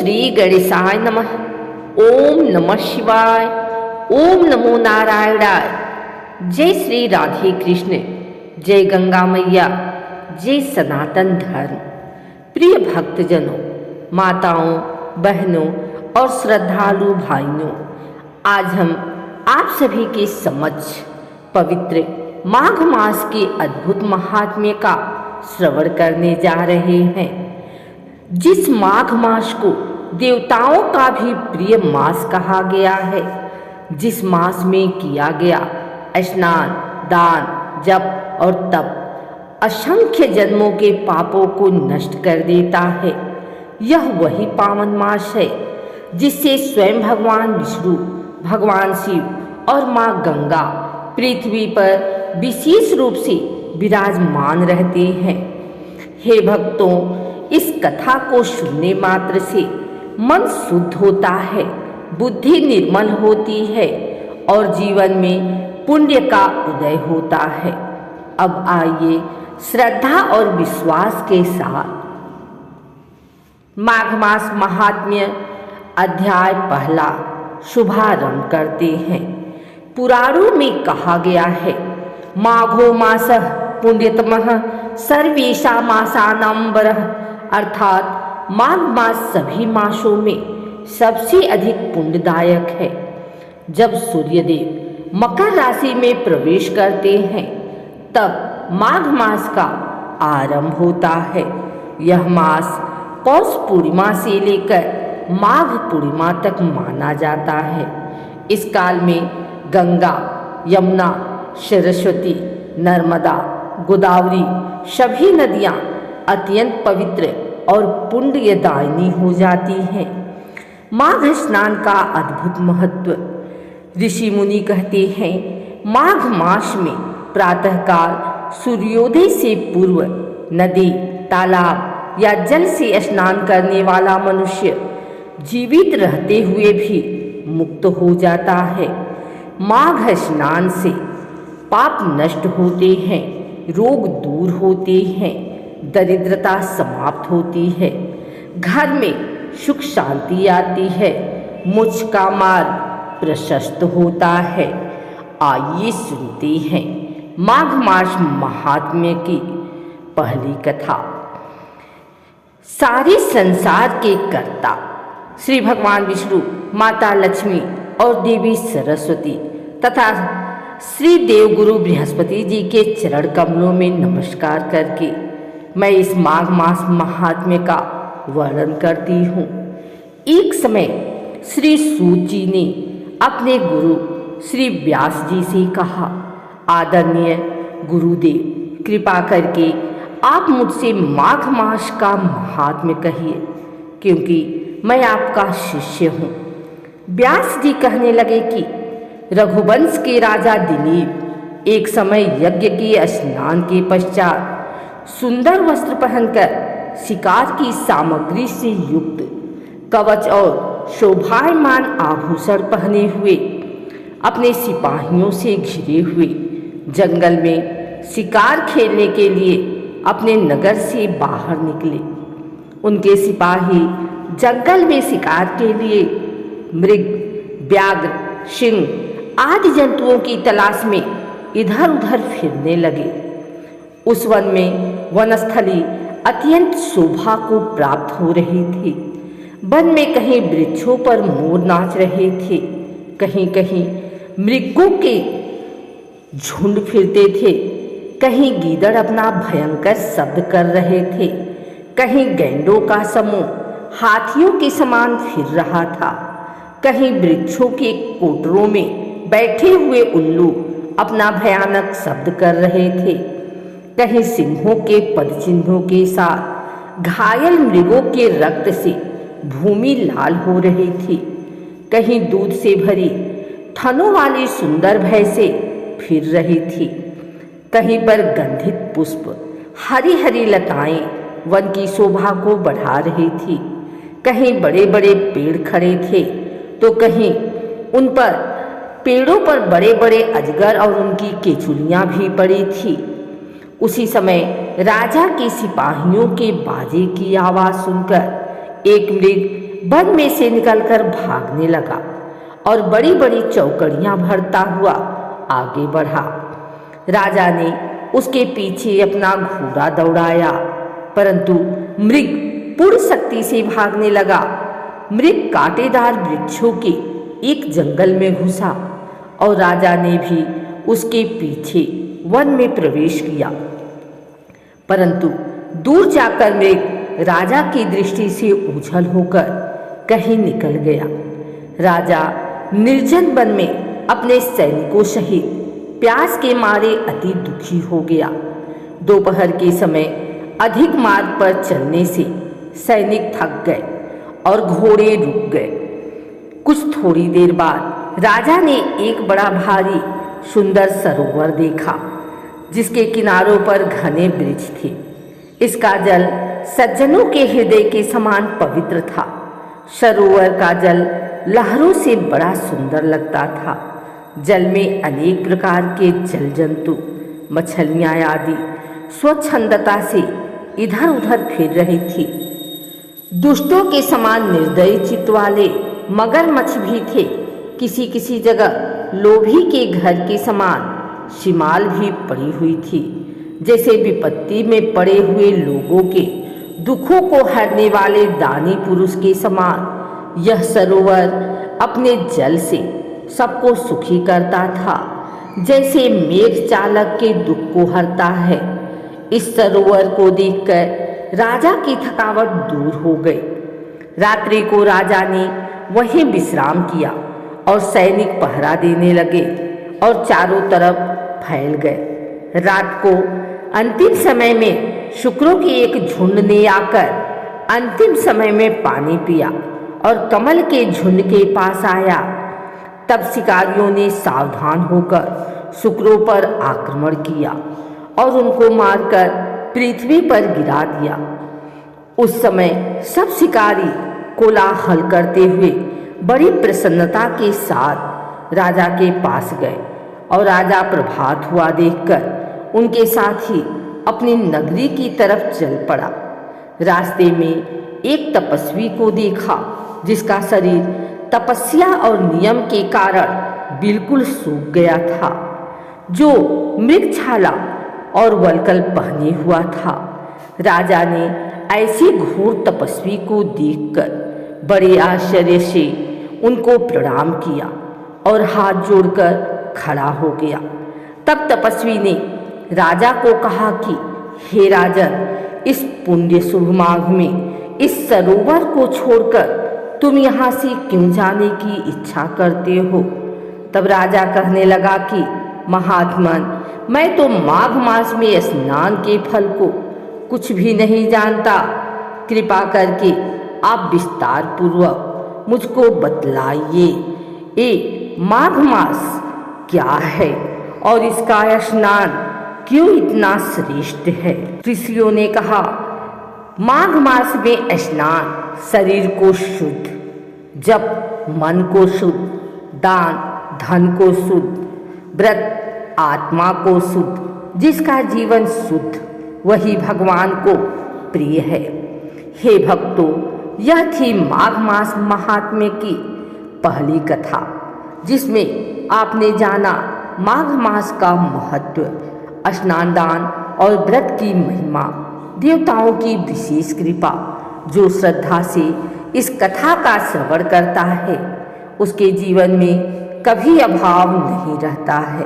श्री गणेशाय नमः। ओम नमः शिवाय। ओम नमो नारायणाय। जय श्री राधे कृष्ण। जय गंगा मैया। जय सनातन धर्म। प्रिय भक्तजनों, माताओं, बहनों और श्रद्धालु भाइयों, आज हम आप सभी के समक्ष पवित्र माघ मास के अद्भुत महात्म्य का श्रवण करने जा रहे हैं। जिस माघ मास को देवताओं का भी प्रिय मास कहा गया है, जिस मास में किया गया स्नान, दान, जप और तप असंख्य जन्मों के पापों को नष्ट कर देता है, यह वही पावन मास है जिससे स्वयं भगवान विष्णु, भगवान शिव और माँ गंगा पृथ्वी पर विशेष रूप से विराजमान रहते हैं। हे भक्तों, इस कथा को सुनने मात्र से मन शुद्ध होता है, बुद्धि निर्मल होती है और जीवन में पुण्य का उदय होता है। अब आइए श्रद्धा और विश्वास के साथ माघ मास महात्म्य अध्याय पहला शुभारंभ करते हैं। पुराणों में कहा गया है, माघो मासः पुण्यतमः सर्वेषां मासानां वरः, अर्थात माघ मास सभी मासों में सबसे अधिक पुण्यदायक है। जब सूर्यदेव मकर राशि में प्रवेश करते हैं तब माघ मास का आरंभ होता है। यह मास पौष पूर्णिमा से लेकर माघ पूर्णिमा तक माना जाता है। इस काल में गंगा, यमुना, सरस्वती, नर्मदा, गोदावरी सभी नदियाँ अत्यंत पवित्र और पुण्यदायिनी हो जाती हैं। माघ स्नान का अद्भुत महत्व। ऋषि मुनि कहते हैं, माघ मास में प्रातःकाल सूर्योदय से पूर्व नदी, तालाब या जल से स्नान करने वाला मनुष्य जीवित रहते हुए भी मुक्त हो जाता है। माघ स्नान से पाप नष्ट होते हैं, रोग दूर होते हैं, दरिद्रता समाप्त होती है, घर में सुख शांति आती है, मोक्ष का मार्ग प्रशस्त होता है। आइए सुनते हैं माघ मास महात्म्य की पहली कथा। सारे संसार के कर्ता श्री भगवान विष्णु, माता लक्ष्मी और देवी सरस्वती तथा श्री देवगुरु बृहस्पति जी के चरण कमलों में नमस्कार करके मैं इस माघ मास महात्म्य का वर्णन करती हूँ। एक समय श्री सूत जी ने अपने गुरु श्री व्यास जी से कहा, आदरणीय गुरुदेव, कृपा करके आप मुझसे माघ मास का महात्म्य कहिए, क्योंकि मैं आपका शिष्य हूँ। व्यास जी कहने लगे कि रघुवंश के राजा दिलीप एक समय यज्ञ के स्नान के पश्चात सुंदर वस्त्र पहनकर शिकार की सामग्री से युक्त कवच और शोभायमान आभूषण पहने हुए अपने सिपाहियों से घिरे हुए जंगल में शिकार खेलने के लिए अपने नगर से बाहर निकले। उनके सिपाही जंगल में शिकार के लिए मृग, व्याघ्र, सिंह आदि जंतुओं की तलाश में इधर उधर फिरने लगे। उस वन में वनस्थली अत्यंत शोभा को प्राप्त हो रही थी। वन में कहीं वृक्षों पर मोर नाच रहे थे, कहीं कहीं मृगों के झुंड फिरते थे, कहीं गीदड़ अपना भयंकर शब्द कर रहे थे, कहीं गैंडों का समूह हाथियों के समान फिर रहा था, कहीं वृक्षों के कोटरों में बैठे हुए उल्लू अपना भयानक शब्द कर रहे थे, कहीं सिंहों के पदचिन्हों के साथ घायल मृगों के रक्त से भूमि लाल हो रही थी, कहीं दूध से भरी थनों वाली सुंदर भैंसें फिर रही थी, कहीं पर गंधित पुष्प, हरी हरी लताएं वन की शोभा को बढ़ा रही थी, कहीं बड़े बड़े पेड़ खड़े थे तो कहीं उन पर पेड़ों पर बड़े बड़े अजगर और उनकी केचुलियां भी पड़ी थी। उसी समय राजा के सिपाहियों के बाजे की आवाज़ सुनकर एक मृग वन में से निकलकर भागने लगा और बड़ी बड़ी चौकड़ियां भरता हुआ आगे बढ़ा। राजा ने उसके पीछे अपना घोड़ा दौड़ाया, परंतु मृग पूर्ण शक्ति से भागने लगा। मृग कांटेदार वृक्षों के एक जंगल में घुसा और राजा ने भी उसके पीछे वन में प्रवेश किया, परंतु दूर जाकर मृग राजा की दृष्टि से ओझल होकर कहीं निकल गया। राजा निर्जन वन में अपने सैनिकों सहित प्यास के मारे अति दुखी हो गया। दोपहर के समय अधिक मार्ग पर चलने से सैनिक थक गए और घोड़े रुक गए। कुछ थोड़ी देर बाद राजा ने एक बड़ा भारी सुंदर सरोवर देखा, जिसके किनारों पर घने वृक्ष थे। इसका जल सज्जनों के हृदय के समान पवित्र था। सरोवर का जल लहरों से बड़ा सुंदर लगता था। जल में अनेक प्रकार के जल जंतु, मछलियां आदि स्वच्छंदता से इधर उधर फिर रही थी। दुष्टों के समान निर्दयी चित्त वाले मगरमच्छ भी थे। किसी किसी जगह लोभी के घर के समान शिमाल भी पड़ी हुई थी। जैसे विपत्ति में पड़े हुए लोगों के दुखों को हरने वाले दानी पुरुष के समान यह सरोवर अपने जल से सबको सुखी करता था, जैसे मेघ चालक के दुख को हरता है। इस सरोवर को देखकर राजा की थकावट दूर हो गई। रात्रि को राजा ने वहीं विश्राम किया और सैनिक पहरा देने लगे और चारों तरफ फैल गए। रात को अंतिम समय में शुक्रों के एक झुंड ने आकर अंतिम समय में पानी पिया और कमल के झुंड के पास आया। तब शिकारियों ने सावधान होकर शुक्रों पर आक्रमण किया और उनको मारकर पृथ्वी पर गिरा दिया। उस समय सब शिकारी कोलाहल करते हुए बड़ी प्रसन्नता के साथ राजा के पास गए और राजा प्रभात हुआ देखकर उनके साथ ही अपनी नगरी की तरफ चल पड़ा। रास्ते में एक तपस्वी को देखा, जिसका शरीर तपस्या और नियम के कारण बिल्कुल सूख गया था, जो मृगछाला और वल्कल पहने हुआ था। राजा ने ऐसे घोर तपस्वी को देखकर बड़े आश्चर्य से उनको प्रणाम किया और हाथ जोड़कर खड़ा हो गया। तब तपस्वी ने राजा को कहा कि हे राजन, इस पुण्य शुभ माघ में इस सरोवर को छोड़कर तुम यहाँ से क्यों जाने की इच्छा करते हो? तब राजा कहने लगा कि महात्मन, मैं तो माघ मास में स्नान के फल को कुछ भी नहीं जानता। कृपा करके आप विस्तार पूर्वक मुझको बतलाइए, ये माघ मास क्या है और इसका स्नान क्यों इतना श्रेष्ठ है? ऋषियों ने कहा, माघ मास में स्नान शरीर को शुद्ध, जप मन को शुद्ध, दान धन को शुद्ध, व्रत आत्मा को शुद्ध, जिसका जीवन शुद्ध वही भगवान को प्रिय है। हे भक्तों, यह थी माघ मास महात्म्य की पहली कथा, जिसमें आपने जाना माघ मास का महत्व, स्नान दान और व्रत की महिमा, देवताओं की विशेष कृपा। जो श्रद्धा से इस कथा का श्रवण करता है, उसके जीवन में कभी अभाव नहीं रहता है।